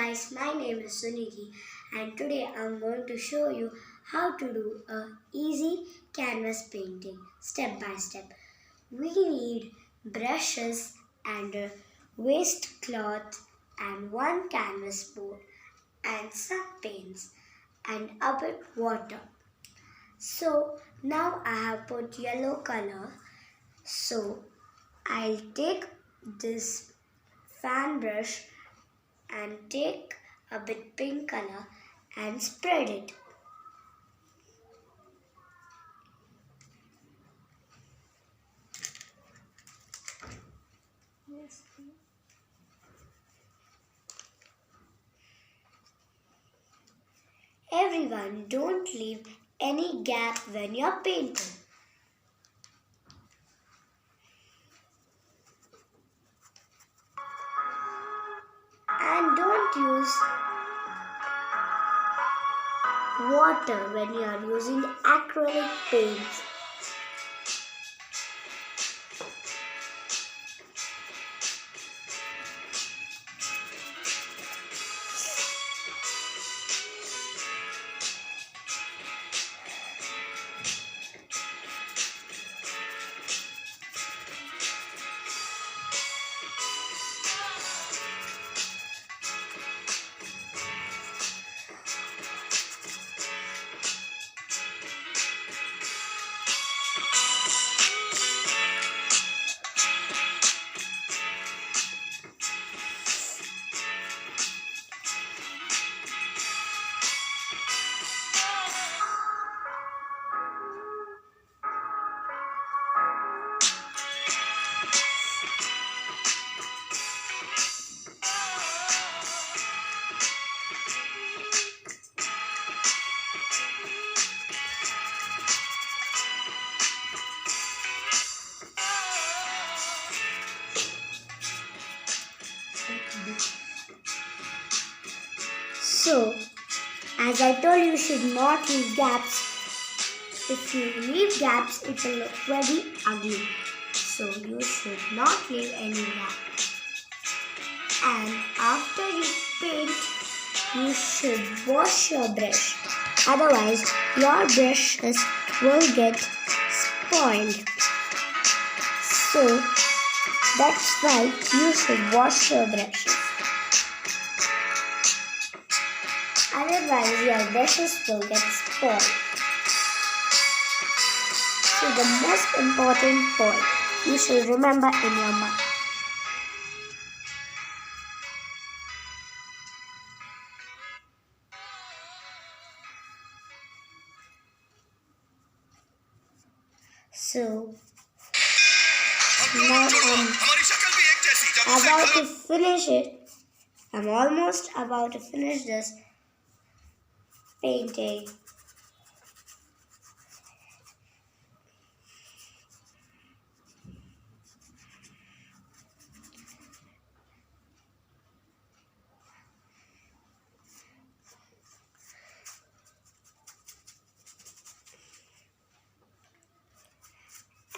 guys, my name is Suniti and today I'm going to show you how to do a easy canvas painting step by step. We need brushes and a waste cloth and one canvas board and some paints and a bit water. So now I have put yellow color. So I'll take this fan brush and take a bit pink color and spread it. Everyone, don't leave any gap when you're painting. And don't use water when you are using acrylic paints. So, as I told you, should not leave gaps. If you leave gaps, it will look very ugly. So, you should not leave any gap. And after you paint, you should wash your brush. Otherwise, your brushes will get spoiled. So, that's why you should wash your brushes. Otherwise, your brushes will get spoiled. So the most important point you should remember in your mind. So now I'm about to finish it. I'm almost about to finish this painting.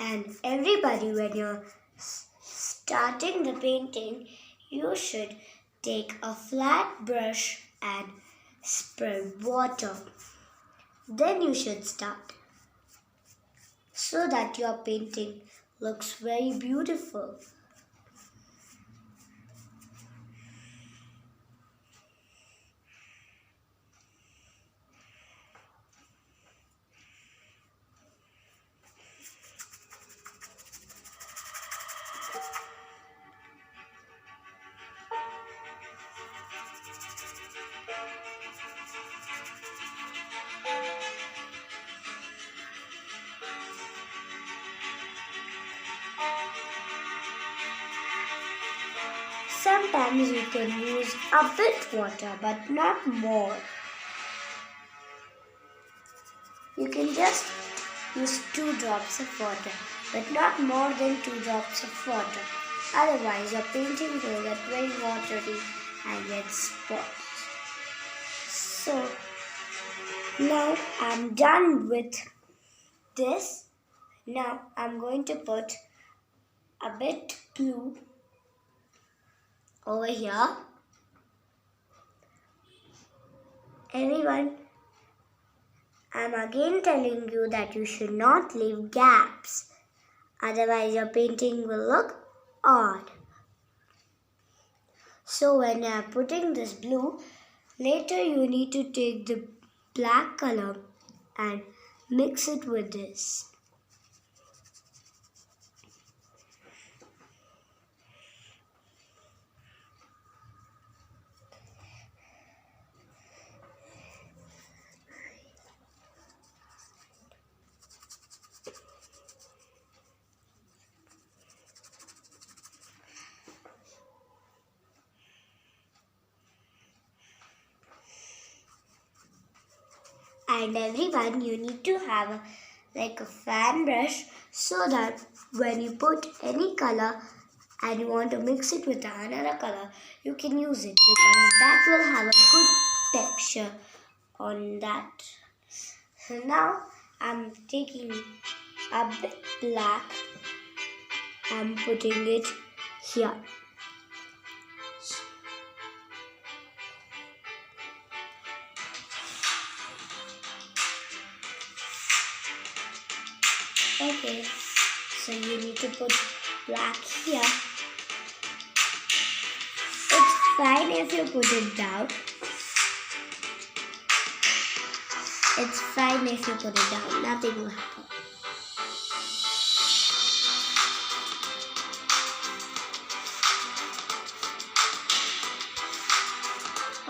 And everybody, when you're starting the painting, you should take a flat brush and spread water. Then you should start so that your painting looks very beautiful. Sometimes you can use a bit water but not more. You can just use 2 drops of water but not more than 2 drops of water. Otherwise your painting will get very watery and get spoiled. So now I'm done with this. Now I'm going to put a bit blue over here Everyone, I'm again telling you that you should not leave gaps. Otherwise your painting will look odd. So when you are putting this blue, later you need to take the black color and mix it with this. And everyone, you need to have like a fan brush so that when you put any color and you want to mix it with another color, you can use it because that will have a good texture on that. So now I'm taking a bit black, I'm putting it here. Okay, so you need to put black here. It's fine if you put it down. It's fine if you put it down, nothing will happen.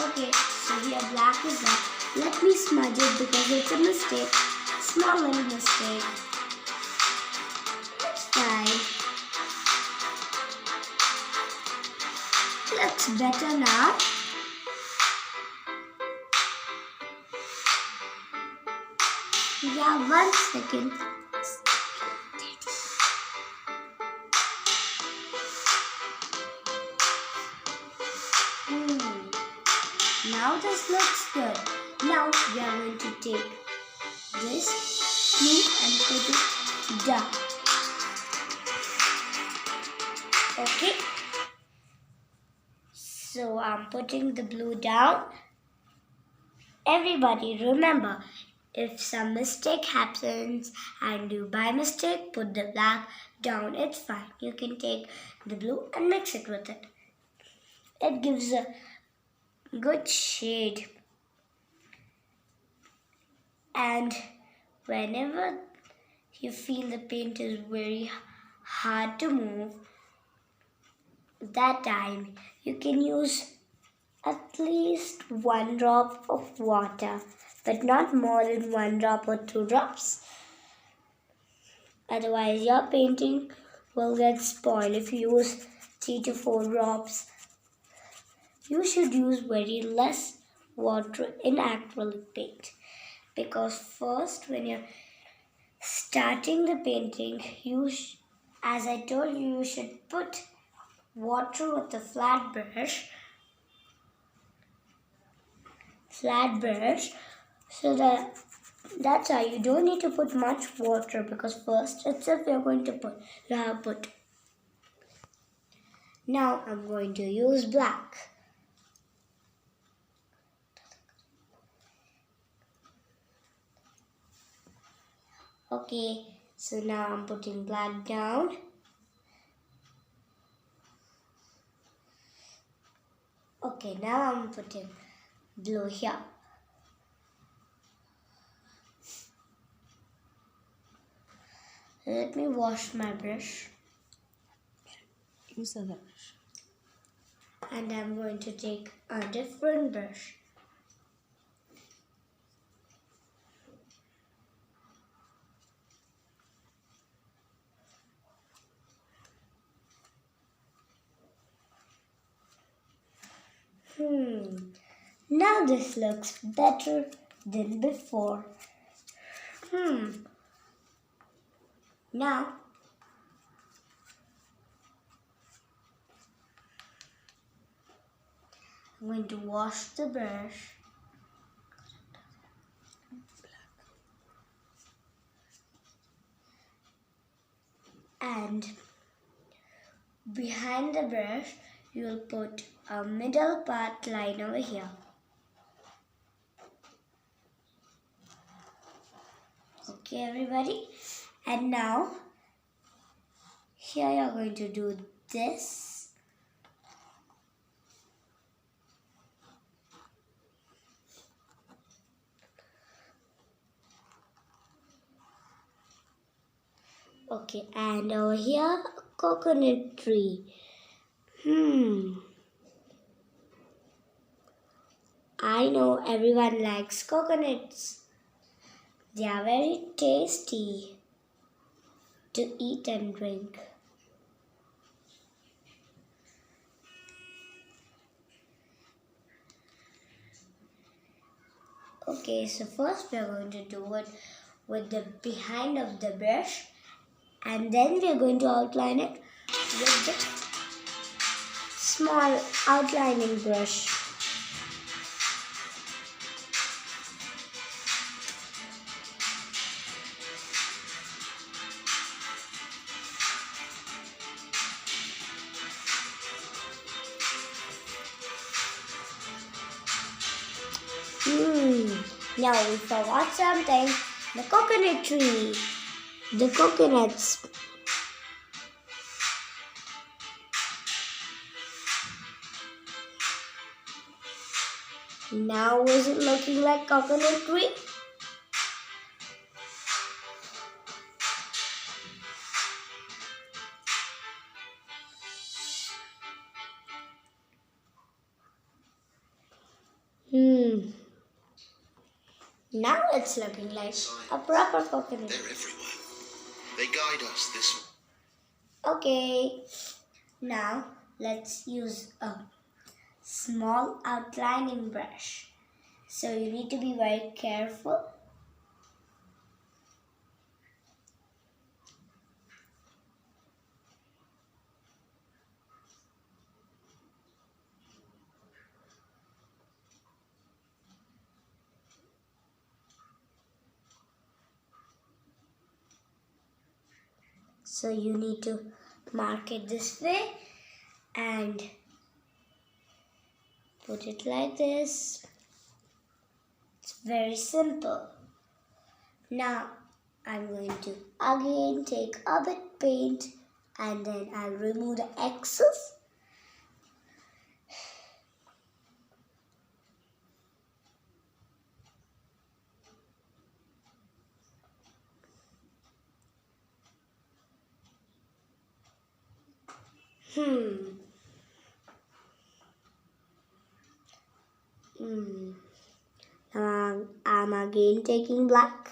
Okay, so here black is done. Let me smudge it because it's a mistake. Small little mistake. It's fine. Looks better now. Yeah, 1 second. Now this looks good. Now we are going to take this blue and put it down. Okay. So I'm putting the blue down. Everybody remember, if some mistake happens and you by mistake put the black down, it's fine. You can take the blue and mix it with it. It gives a good shade. And whenever you feel the paint is very hard to move, that time you can use at least 1 drop of water, but not more than 1 drop or 2 drops. Otherwise your painting will get spoiled if you use 3 to 4 drops. You should use very less water in acrylic paint, because first when you're starting the painting, as I told you, you should put water with a flat brush, so that's why you don't need to put much water, because first itself you're going to put, you have put. Now I'm going to use black. Okay, so now I'm putting black down. Okay, now I'm putting blue here. Let me wash my brush. Use the brush. And I'm going to take a different brush. Now this looks better than before. Now I'm going to wash the brush. And behind the brush, you will put a middle part line over here. Okay, everybody. And now, here you're going to do this. Okay, and over here, coconut tree. I know everyone likes coconuts. They are very tasty to eat and drink. Okay, so first we are going to do it with the behind of the brush, and then we are going to outline it with the small outlining brush. Now we forgot something. The coconut tree. The coconuts. Now is it looking like coconut tree? Now it's looking like a proper coconut. They're everywhere. They guide us this way. Okay, now let's use a small outlining brush. So you need to be very careful. So you need to mark it this way and put it like this. It's very simple. Now I'm going to again take a bit paint and then I'll remove the excess. Now I'm again taking black.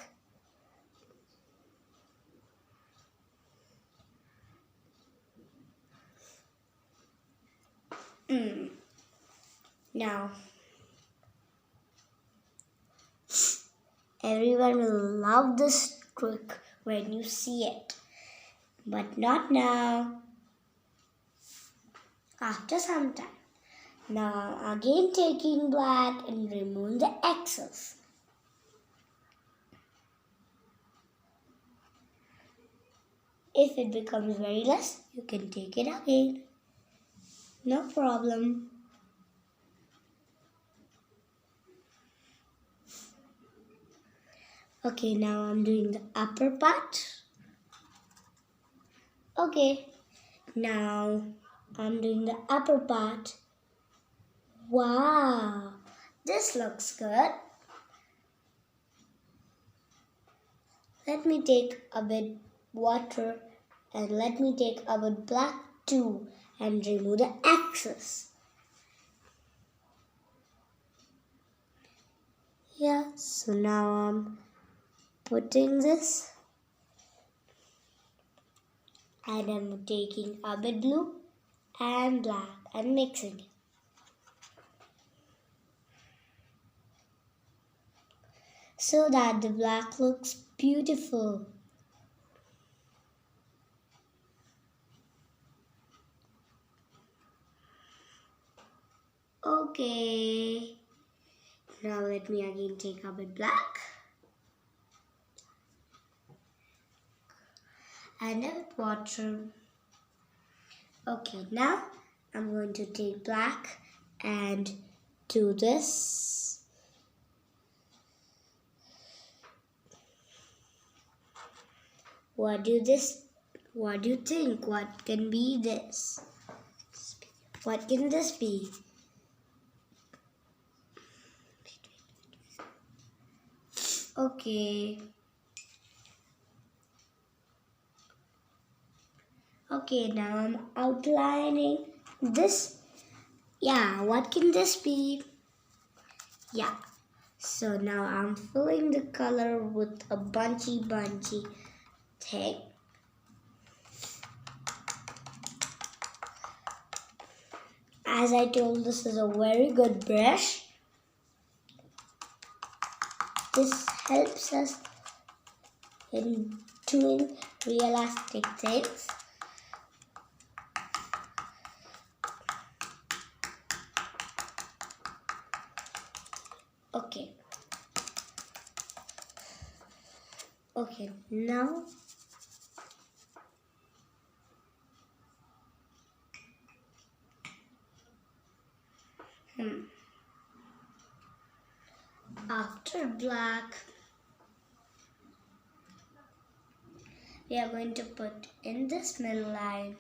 Now everyone will love this trick when you see it, but not now. After some time. Now again taking black and remove the excess. If it becomes very less, you can take it again. No problem. Okay, now I'm doing the upper part. Okay, now I'm doing the upper part. Wow, this looks good. Let me take a bit water and let me take a bit black too and remove the excess. Yeah, so now I'm putting this and I'm taking a bit blue and black and mixing it. So that the black looks beautiful. Okay. Now let me again take a bit black. And a bit water. Okay, now I'm going to take black and do this. What do you think? What can be this? What can this be? Okay. Okay, now I'm outlining this. Yeah, what can this be? Yeah. So now I'm filling the color with a bunchy thing. As I told, this is a very good brush. This helps us in doing realistic things. Okay. Okay, now after black, we are going to put in this middle line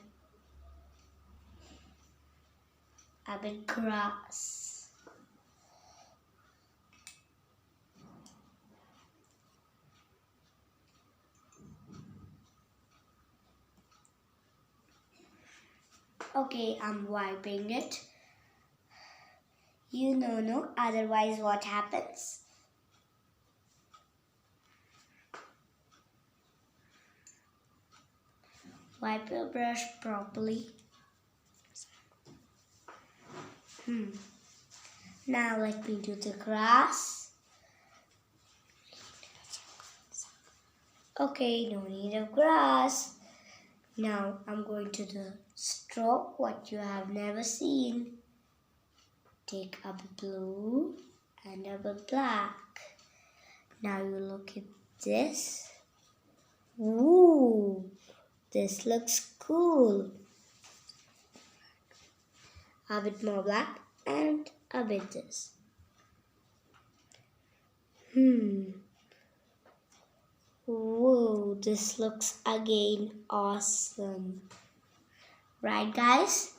a bit grass. Okay, I'm wiping it. You know, no, otherwise what happens? Wipe your brush properly. Now let me do the grass. Okay, no need of grass. Now I'm going to the stroke, what you have never seen. Take up a blue and up a black. Now you look at this. Woo! This looks cool. A bit more black and a bit this. Whoa, this looks again awesome. Right, guys?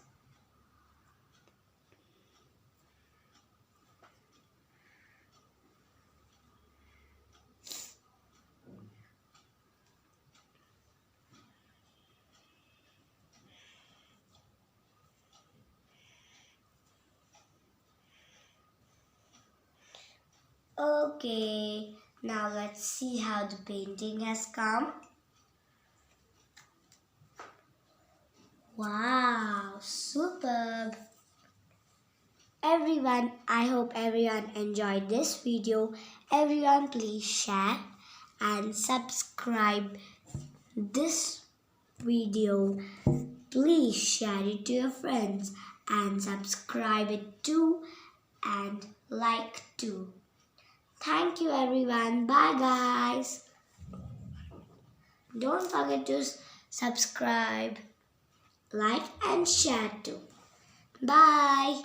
Okay, now let's see how the painting has come. Wow, superb! Everyone, I hope everyone enjoyed this video. Everyone please share and subscribe this video. Please share it to your friends and subscribe it too and like too. Thank you everyone. Bye guys. Don't forget to subscribe, like and share too. Bye.